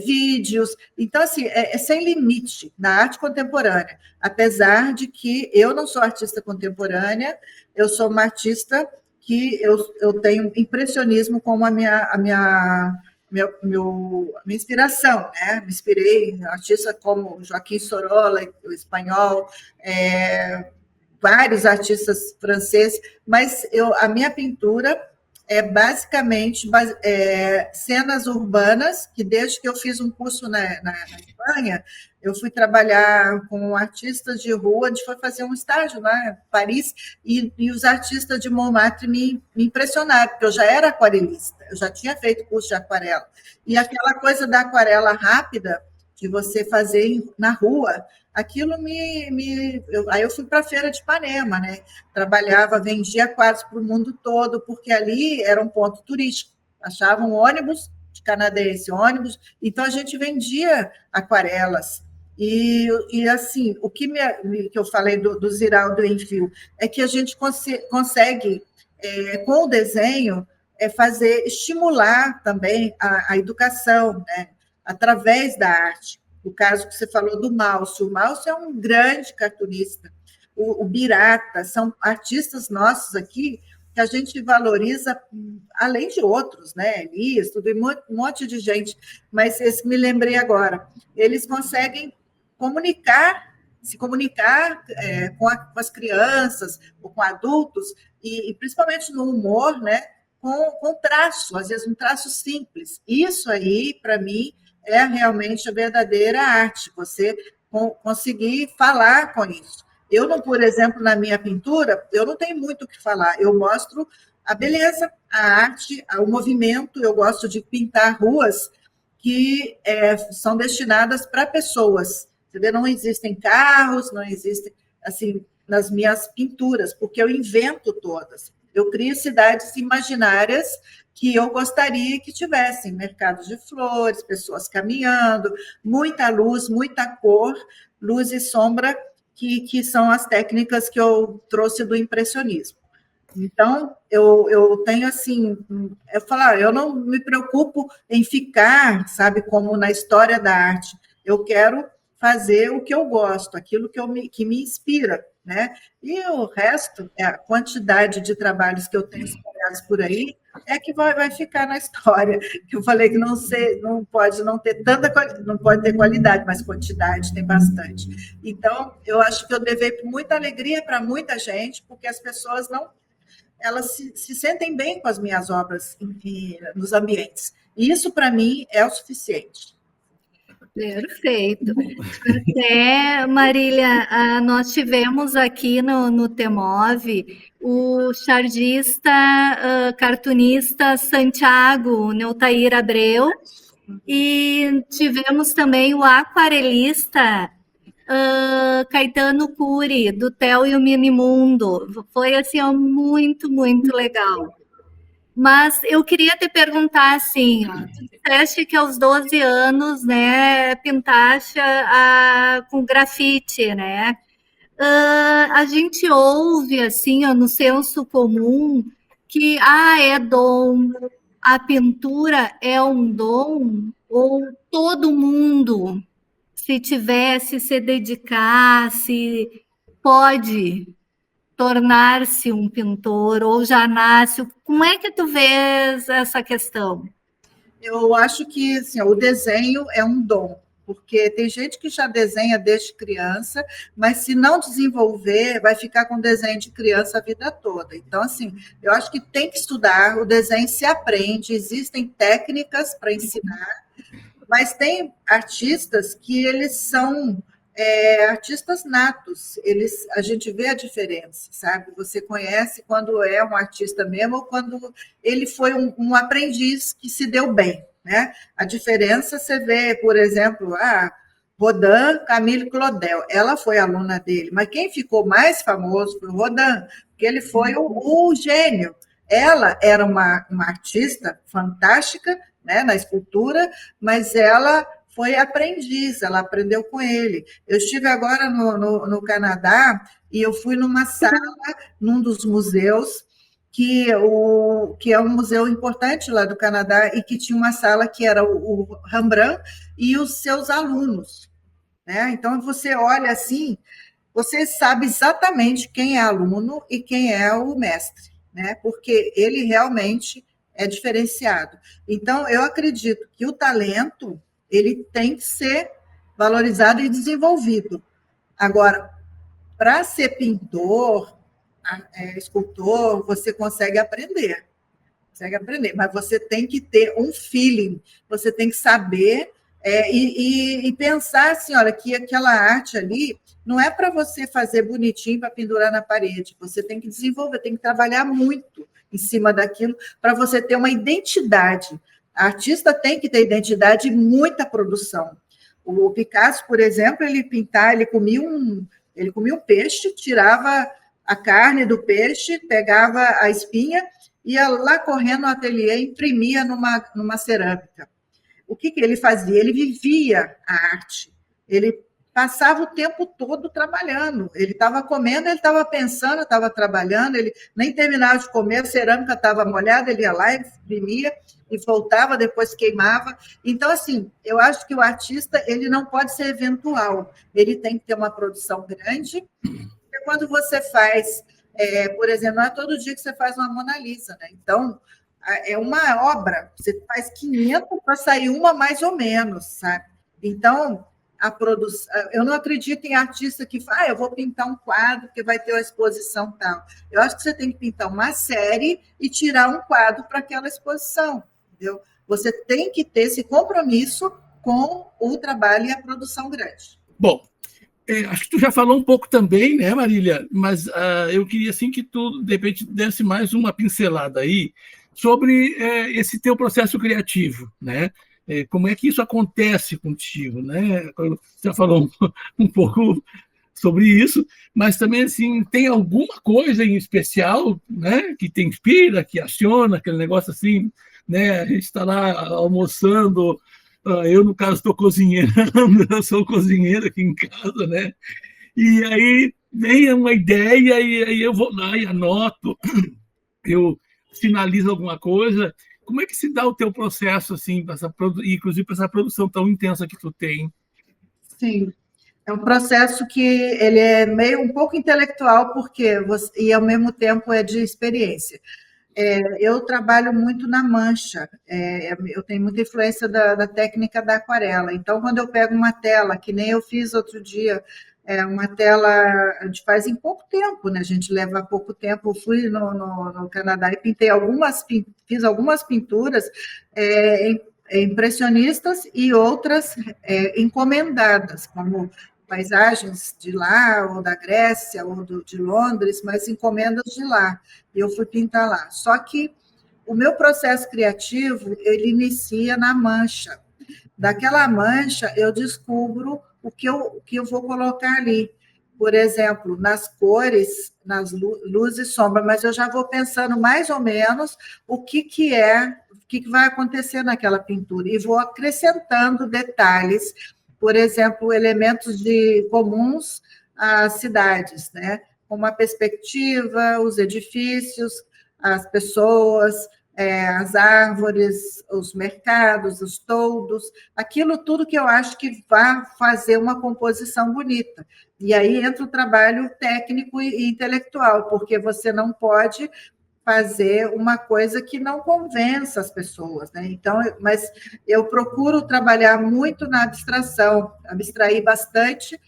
vídeos. Então, assim, é sem limite na arte contemporânea, apesar de que eu não sou artista contemporânea, eu sou uma artista que eu tenho impressionismo como a minha inspiração, né? Me inspirei em artistas como Joaquim Sorolla, o espanhol, vários artistas franceses, mas a minha pintura é basicamente cenas urbanas, que desde que eu fiz um curso na Espanha, eu fui trabalhar com artistas de rua, a gente foi fazer um estágio lá em Paris, e os artistas de Montmartre me impressionaram, porque eu já era aquarelista, eu já tinha feito curso de aquarela. E aquela coisa da aquarela rápida, de você fazer na rua, aquilo aí eu fui para a Feira de Ipanema, né? Trabalhava, vendia quadros para o mundo todo, porque ali era um ponto turístico. Achavam ônibus de canadense, ônibus, então a gente vendia aquarelas. E assim, o que eu falei do Ziraldo Enfio é que a gente consegue, com o desenho, estimular também a educação, né? Através da arte. O caso que você falou do Mausso. O Mausso é um grande cartunista. O Birata, são artistas nossos aqui que a gente valoriza, além de outros, né? Elias, tudo, um monte de gente. Mas esse me lembrei agora. Eles conseguem se comunicar com as crianças ou com adultos, e principalmente no humor, né? Com traço, às vezes um traço simples. Isso aí, para mim, é realmente a verdadeira arte, você conseguir falar com isso. Eu, não, por exemplo, na minha pintura, eu não tenho muito o que falar, eu mostro a beleza, a arte, o movimento. Eu gosto de pintar ruas que são destinadas para pessoas. Você vê, não existem carros, não existem, assim, nas minhas pinturas, porque eu invento todas. Eu crio cidades imaginárias que eu gostaria que tivessem mercados de flores, pessoas caminhando, muita luz, muita cor, luz e sombra, que são as técnicas que eu trouxe do impressionismo. Então, eu tenho assim, eu falo, eu não me preocupo em ficar, sabe, como na história da arte. Eu quero fazer o que eu gosto, aquilo que me inspira, né? E o resto, a quantidade de trabalhos que eu tenho espalhados por aí, é que vai ficar na história. Eu falei que não pode não ter não pode ter qualidade, mas quantidade tem bastante. Então, eu acho que eu levei muita alegria para muita gente, porque as pessoas elas se sentem bem com as minhas obras nos ambientes. E isso, para mim, é o suficiente. Perfeito. Até, Marília, nós tivemos aqui no TEMOV o chargista, cartunista Santiago Neutair Abreu, e tivemos também o aquarelista Caetano Cury, do Theo e o Minimundo. Foi assim, muito, muito legal. Mas eu queria te perguntar assim, tu disseste que aos 12 anos, né, pintaste com grafite, né? A gente ouve assim, no senso comum, que é dom, a pintura é um dom, ou todo mundo, se dedicasse, pode tornar-se um pintor, ou já nasce. Como é que tu vês essa questão? Eu acho que assim, o desenho é um dom, porque tem gente que já desenha desde criança, mas se não desenvolver, vai ficar com desenho de criança a vida toda. Então, assim, eu acho que tem que estudar, o desenho se aprende, existem técnicas para ensinar, mas tem artistas que eles são artistas natos, a gente vê a diferença, sabe? Você conhece quando é um artista mesmo ou quando ele foi um aprendiz que se deu bem, né? A diferença você vê, por exemplo, Rodin, Camille Claudel, ela foi aluna dele, mas quem ficou mais famoso foi o Rodin, porque ele foi o gênio. Ela era uma artista fantástica, né, na escultura, mas ela foi aprendiz, ela aprendeu com ele. Eu estive agora no Canadá e eu fui numa sala, num dos museus, que é um museu importante lá do Canadá, e que tinha uma sala que era o Rembrandt e os seus alunos, né? Então, você olha assim, você sabe exatamente quem é aluno e quem é o mestre, né? Porque ele realmente é diferenciado. Então, eu acredito que o talento ele tem que ser valorizado e desenvolvido. Agora, para ser pintor, escultor, você consegue aprender, mas você tem que ter um feeling, você tem que saber e pensar assim, olha, que aquela arte ali não é para você fazer bonitinho para pendurar na parede, você tem que desenvolver, tem que trabalhar muito em cima daquilo para você ter uma identidade. A artista tem que ter identidade e muita produção. O Picasso, por exemplo, ele comia um peixe, tirava a carne do peixe, pegava a espinha, ia lá correndo no ateliê e imprimia numa cerâmica. O que ele fazia? Ele vivia a arte. Ele passava o tempo todo trabalhando. Ele estava comendo, ele estava pensando, estava trabalhando, ele nem terminava de comer, a cerâmica estava molhada, ele ia lá, imprimia e voltava, depois queimava. Então, assim, eu acho que o artista ele não pode ser eventual, ele tem que ter uma produção grande. Porque quando você faz, por exemplo, não é todo dia que você faz uma Mona Lisa, né? Então, é uma obra, você faz 500 para sair uma mais ou menos, sabe? Então, a produção, eu não acredito em artista que fala, eu vou pintar um quadro porque vai ter uma exposição tal. Eu acho que você tem que pintar uma série e tirar um quadro para aquela exposição, entendeu? Você tem que ter esse compromisso com o trabalho e a produção grande. Bom, Acho que tu já falou um pouco também, né, Marília? Mas eu queria assim que tu, de repente, desse mais uma pincelada aí sobre esse teu processo criativo, né? Como é que isso acontece contigo, né? Você já falou um pouco sobre isso, mas também assim tem alguma coisa em especial, né, que te inspira, que aciona aquele negócio assim, né? A gente está lá almoçando. Eu, no caso, estou cozinhando, eu sou cozinheiro aqui em casa, né? E aí vem uma ideia e aí eu vou lá e anoto, eu finalizo alguma coisa. Como é que se dá o teu processo, assim, inclusive para essa produção tão intensa que tu tem? Sim, é um processo que ele é meio um pouco intelectual, porque e ao mesmo tempo é de experiência. Eu trabalho muito na mancha, eu tenho muita influência da técnica da aquarela. Então, quando eu pego uma tela, que nem eu fiz outro dia, uma tela a gente faz em pouco tempo, né? A gente leva pouco tempo. Eu fui no Canadá e fiz algumas pinturas impressionistas e outras encomendadas, como paisagens de lá, ou da Grécia, ou de Londres, mas encomendas de lá. E eu fui pintar lá. Só que o meu processo criativo, ele inicia na mancha. Daquela mancha, eu descubro o que eu vou colocar ali. Por exemplo, nas cores, nas luz e sombra, mas eu já vou pensando mais ou menos o que vai acontecer naquela pintura, e vou acrescentando detalhes, por exemplo, elementos comuns às cidades, né? Como a perspectiva, os edifícios, as pessoas, as árvores, os mercados, os toldos, aquilo tudo que eu acho que vai fazer uma composição bonita. E aí entra o trabalho técnico e intelectual, porque você não pode fazer uma coisa que não convença as pessoas, né? Então, mas eu procuro trabalhar muito na abstração, abstrair bastante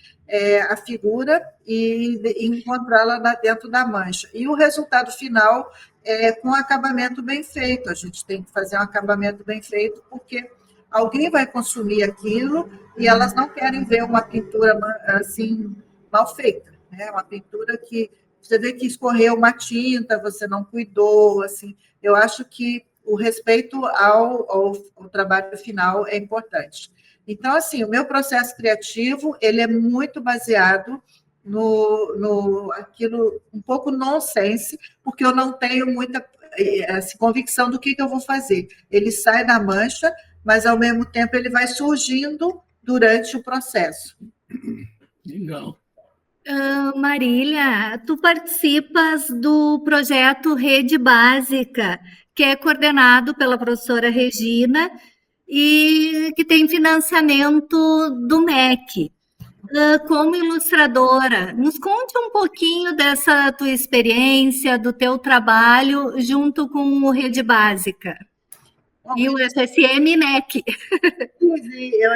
a figura e encontrá-la dentro da mancha. E o resultado final é com acabamento bem feito. A gente tem que fazer um acabamento bem feito, porque alguém vai consumir aquilo e elas não querem ver uma pintura assim mal feita, né? Uma pintura que você vê que escorreu uma tinta, você não cuidou, assim. Eu acho que o respeito ao trabalho final é importante. Então, assim, o meu processo criativo, ele é muito baseado no aquilo um pouco nonsense, porque eu não tenho muita convicção do que eu vou fazer. Ele sai da mancha, mas, ao mesmo tempo, ele vai surgindo durante o processo. Legal. Marília, tu participas do projeto Rede Básica, que é coordenado pela professora Regina e que tem financiamento do MEC. Como ilustradora, nos conte um pouquinho dessa tua experiência, do teu trabalho junto com o Rede Básica. E o SSM MEC.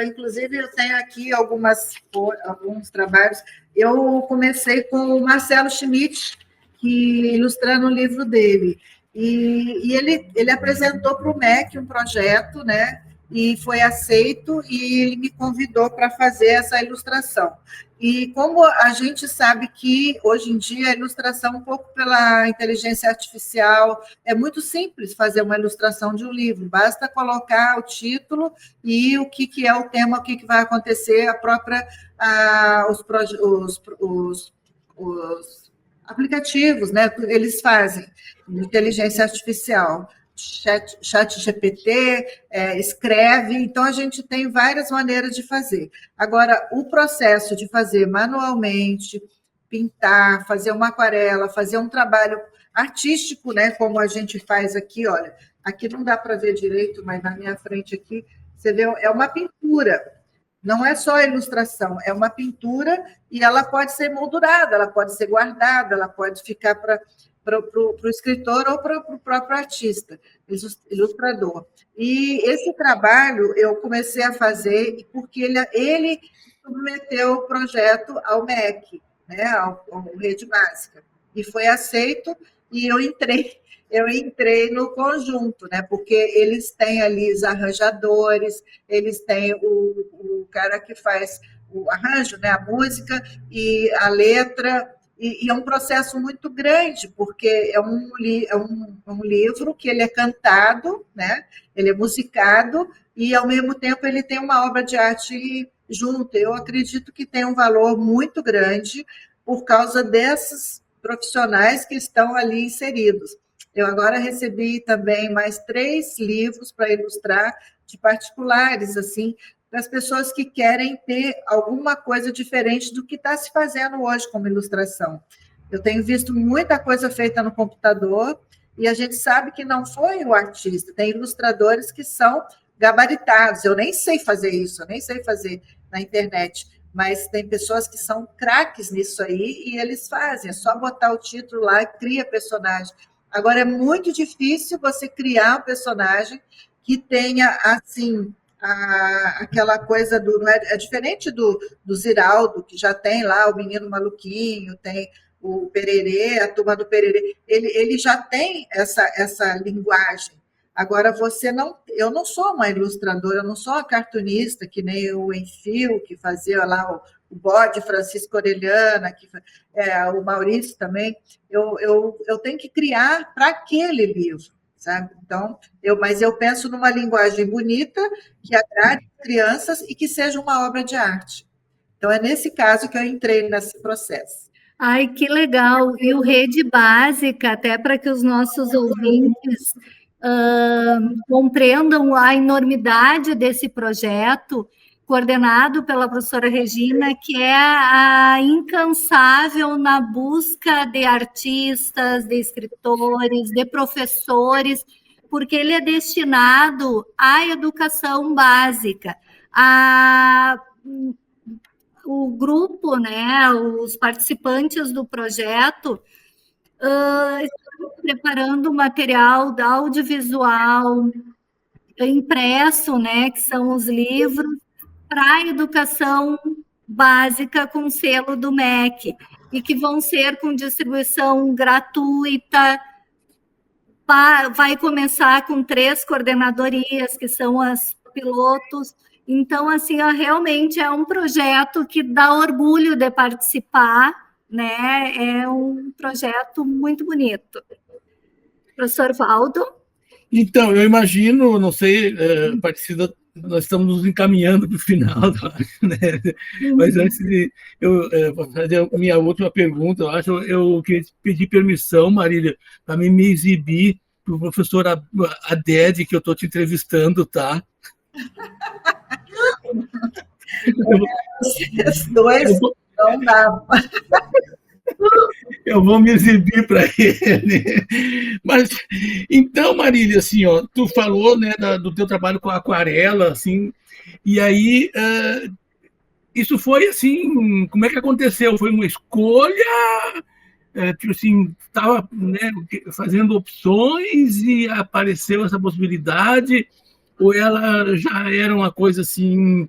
Inclusive, eu tenho aqui alguns trabalhos. Eu comecei com o Marcelo Schmidt, ilustrando o livro dele. E ele apresentou para o MEC um projeto, né? E foi aceito, e ele me convidou para fazer essa ilustração. E como a gente sabe que, hoje em dia, a ilustração, um pouco pela inteligência artificial, é muito simples fazer uma ilustração de um livro, basta colocar o título e o que é o tema, o que vai acontecer, os aplicativos, né? Eles fazem inteligência artificial. Chat GPT, escreve, então a gente tem várias maneiras de fazer. Agora, o processo de fazer manualmente, pintar, fazer uma aquarela, fazer um trabalho artístico, né, como a gente faz aqui, olha, aqui não dá para ver direito, mas na minha frente aqui, você vê, é uma pintura, não é só a ilustração, é uma pintura e ela pode ser moldurada, ela pode ser guardada, ela pode ficar para o escritor ou para o próprio artista, ilustrador. E esse trabalho eu comecei a fazer porque ele submeteu o projeto ao MEC, né, ao Rede Básica, e foi aceito, e eu entrei no conjunto, né, porque eles têm ali os arranjadores, eles têm o cara que faz o arranjo, né, a música e a letra, e é um processo muito grande, porque é um livro que ele é cantado, né, ele é musicado, e, ao mesmo tempo, ele tem uma obra de arte junto. Eu acredito que tem um valor muito grande por causa desses profissionais que estão ali inseridos. Eu agora recebi também mais 3 livros para ilustrar, de particulares, assim, das pessoas que querem ter alguma coisa diferente do que está se fazendo hoje como ilustração. Eu tenho visto muita coisa feita no computador e a gente sabe que não foi o artista. Tem ilustradores que são gabaritados. Eu nem sei fazer isso, eu nem sei fazer na internet, mas tem pessoas que são craques nisso aí e eles fazem. É só botar o título lá e cria personagem. Agora, é muito difícil você criar um personagem que tenha, assim, aquela coisa do... É diferente do Ziraldo, que já tem lá o Menino Maluquinho, tem o Pererê, a Turma do Pererê. Ele já tem essa linguagem. Agora, eu não sou uma ilustradora, eu não sou uma cartunista, que nem o Enfio, que fazia lá o Bode, Francisco Orellana, o Maurício também. Eu tenho que criar para aquele livro, sabe? Então, mas eu penso numa linguagem bonita, que agrade as crianças e que seja uma obra de arte. Então, é nesse caso que eu entrei nesse processo. Ai, que legal! E o Rede Básica, até para que os nossos ouvintes compreendam a enormidade desse projeto, coordenado pela professora Regina, que é a incansável na busca de artistas, de escritores, de professores, porque ele é destinado à educação básica. O grupo, né, os participantes do projeto, estão preparando material de audiovisual impresso, né, que são os livros, para a educação básica com selo do MEC, e que vão ser com distribuição gratuita. Vai começar com 3 coordenadorias, que são as pilotos. Então, assim, realmente é um projeto que dá orgulho de participar, né? É um projeto muito bonito. Professor Valdo? Então, eu imagino, não sei, Aparecida, nós estamos nos encaminhando para o final, né? Mas antes de eu fazer a minha última pergunta, eu queria pedir permissão, Marília, para me exibir para o professor Aded, que eu estou te entrevistando, tá? Os dois não dá. Eu vou me exibir para ele. Mas, então, Marília, assim, ó, tu falou, né, do teu trabalho com a aquarela, assim, e aí isso foi assim, como é que aconteceu? Foi uma escolha? Tipo assim, estava, né, fazendo opções e apareceu essa possibilidade, ou ela já era uma coisa assim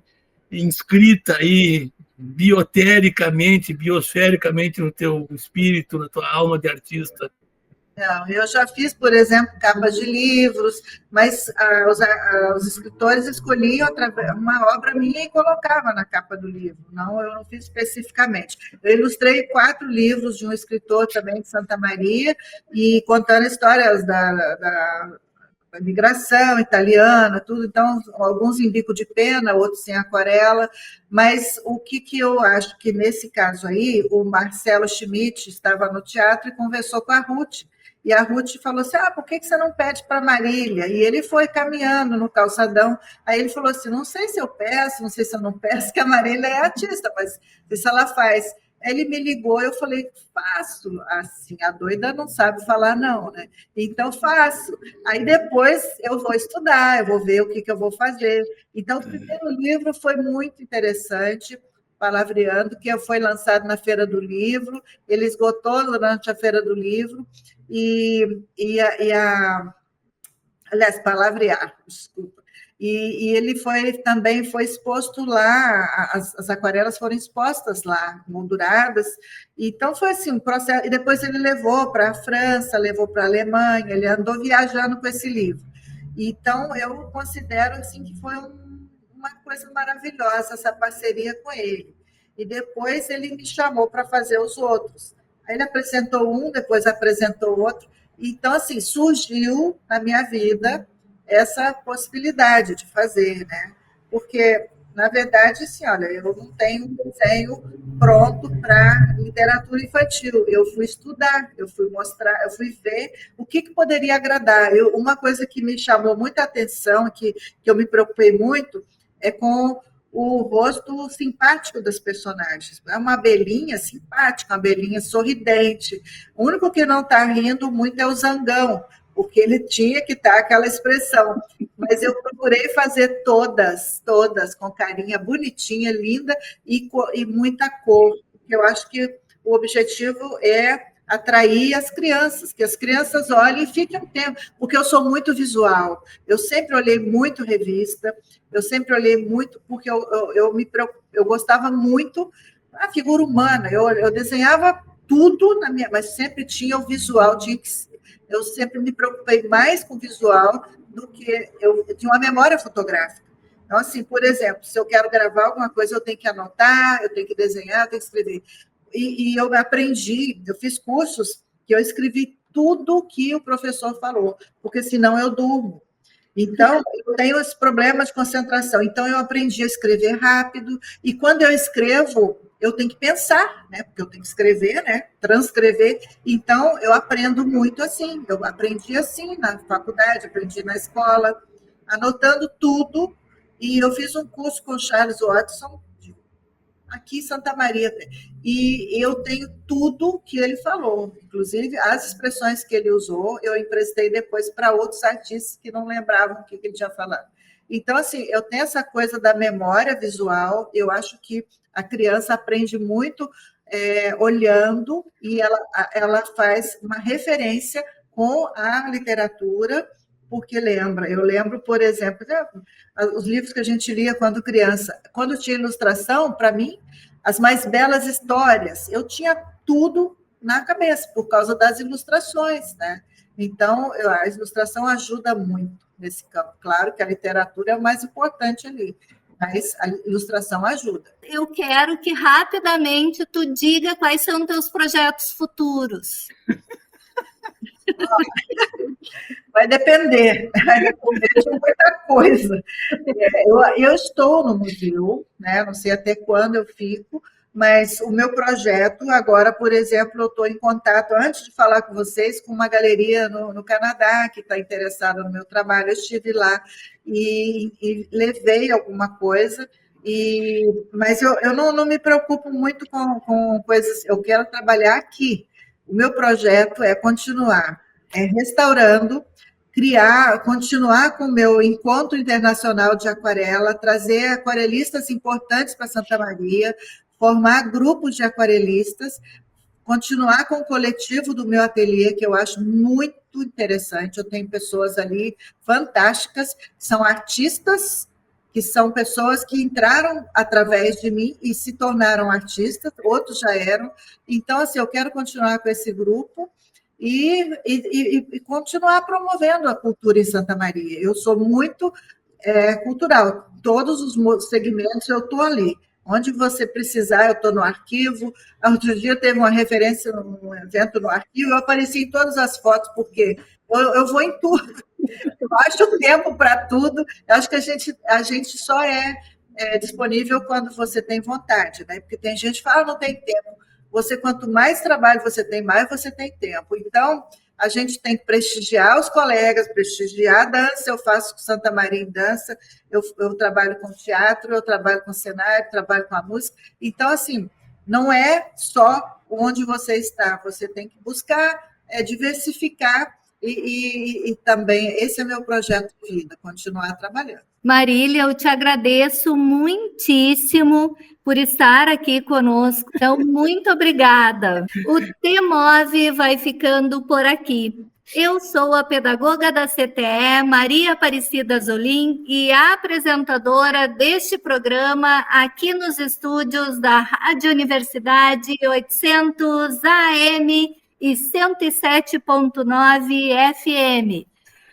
inscrita aí biotericamente, biosfericamente no teu espírito, na tua alma de artista? Não, eu já fiz, por exemplo, capas de livros, mas os escritores escolhiam uma obra minha e colocavam na capa do livro. Não, eu não fiz especificamente. Eu ilustrei 4 livros de um escritor também de Santa Maria, e contando histórias da migração italiana, tudo. Então, alguns em bico de pena, outros em aquarela, mas o que eu acho que, nesse caso aí, o Marcelo Schmidt estava no teatro e conversou com a Ruth, e a Ruth falou assim, por que você não pede para a Marília? E ele foi caminhando no calçadão, aí ele falou assim, não sei se eu peço, não sei se eu não peço, que a Marília é artista, mas se ela faz. Ele me ligou, eu falei, faço. Assim, a doida não sabe falar, não, né? Então, faço. Aí, depois, eu vou estudar, eu vou ver o que eu vou fazer. Então, o primeiro livro foi muito interessante, Palavreando, que foi lançado na Feira do Livro, ele esgotou durante a Feira do Livro, aliás, Palavrear, desculpa. E ele também foi exposto lá, as aquarelas foram expostas lá, molduradas. Então, foi assim, um processo. E depois ele levou para a França, levou para a Alemanha, ele andou viajando com esse livro. Então, eu considero assim, que foi um uma coisa maravilhosa essa parceria com ele. E depois ele me chamou para fazer os outros. Aí ele apresentou um, depois apresentou outro. Então, assim, surgiu na minha vida essa possibilidade de fazer, né? Porque, na verdade, assim, olha, eu não tenho um desenho pronto para literatura infantil. Eu fui estudar, eu fui mostrar, eu fui ver o que poderia agradar. Uma coisa que me chamou muita atenção, que eu me preocupei muito, é com o rosto simpático das personagens. É uma abelhinha simpática, uma abelhinha sorridente. O único que não está rindo muito é o Zangão, porque ele tinha que estar aquela expressão. Mas eu procurei fazer todas com carinha bonitinha, linda e muita cor. Eu acho que o objetivo é atrair as crianças, que as crianças olhem e fiquem um tempo, porque eu sou muito visual, eu sempre olhei muito revista, eu sempre olhei muito, porque eu gostava muito da figura humana, eu desenhava tudo, mas sempre tinha o visual, eu sempre me preocupei mais com o visual do que eu tinha uma memória fotográfica. Então, assim, por exemplo, se eu quero gravar alguma coisa, eu tenho que anotar, eu tenho que desenhar, eu tenho que escrever. E eu aprendi, eu fiz cursos que eu escrevi tudo que o professor falou, porque senão eu durmo. Então, eu tenho esse problema de concentração. Então, eu aprendi a escrever rápido, e quando eu escrevo, eu tenho que pensar, né? Porque eu tenho que escrever, né? Transcrever. Então, eu aprendo muito assim. Eu aprendi assim na faculdade, aprendi na escola, anotando tudo. E eu fiz um curso com o Charles Watson, aqui em Santa Maria, e eu tenho tudo que ele falou, inclusive as expressões que ele usou, eu emprestei depois para outros artistas que não lembravam o que ele tinha falado. Então, assim, eu tenho essa coisa da memória visual, eu acho que a criança aprende muito olhando, e ela faz uma referência com a literatura, porque eu lembro, por exemplo, os livros que a gente lia quando criança, quando tinha ilustração, para mim, as mais belas histórias, eu tinha tudo na cabeça, por causa das ilustrações, né? Então, a ilustração ajuda muito nesse campo. Claro que a literatura é o mais importante ali, mas a ilustração ajuda. Eu quero que rapidamente tu diga quais são teus projetos futuros. Vai depender de muita coisa. Eu estou no museu, né? Não sei até quando eu fico, mas o meu projeto, agora, por exemplo, eu estou em contato, antes de falar com vocês, com uma galeria no Canadá que está interessada no meu trabalho. Eu estive lá e levei alguma coisa, mas eu não me preocupo muito com coisas, eu quero trabalhar aqui. O meu projeto é continuar restaurando, continuar com o meu encontro internacional de aquarela, trazer aquarelistas importantes para Santa Maria, formar grupos de aquarelistas, continuar com o coletivo do meu ateliê, que eu acho muito interessante. Eu tenho pessoas ali fantásticas, que são artistas, que são pessoas que entraram através de mim e se tornaram artistas, outros já eram. Então, assim, eu quero continuar com esse grupo e continuar promovendo a cultura em Santa Maria. Eu sou muito cultural, todos os segmentos eu estou ali. Onde você precisar, eu estou no arquivo. Outro dia teve uma referência num evento no arquivo, eu apareci em todas as fotos, porque eu vou em tudo. Eu acho tempo para tudo. Eu acho que a gente só é disponível quando você tem vontade, né? Porque tem gente que fala, não tem tempo. Quanto mais trabalho você tem, mais você tem tempo. Então, a gente tem que prestigiar os colegas, prestigiar a dança. Eu faço com Santa Maria em dança, eu trabalho com teatro, eu trabalho com cenário, trabalho com a música. Então, assim, não é só onde você está, você tem que buscar diversificar e também, esse é meu projeto de vida, continuar trabalhando. Marília, eu te agradeço muitíssimo por estar aqui conosco. Então, muito obrigada. O TEMOVE vai ficando por aqui. Eu sou a pedagoga da CTE, Maria Aparecida Zolim, e a apresentadora deste programa aqui nos estúdios da Rádio Universidade 800 AM e 107.9 FM.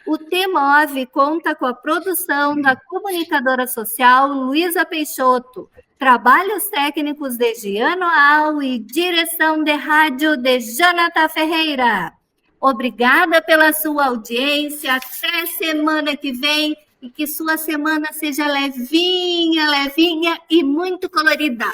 O TMOV conta com a produção da comunicadora social Luísa Peixoto, trabalhos técnicos de Giano Al e direção de rádio de Jonathan Ferreira. Obrigada pela sua audiência. Até semana que vem e que sua semana seja levinha, levinha e muito colorida.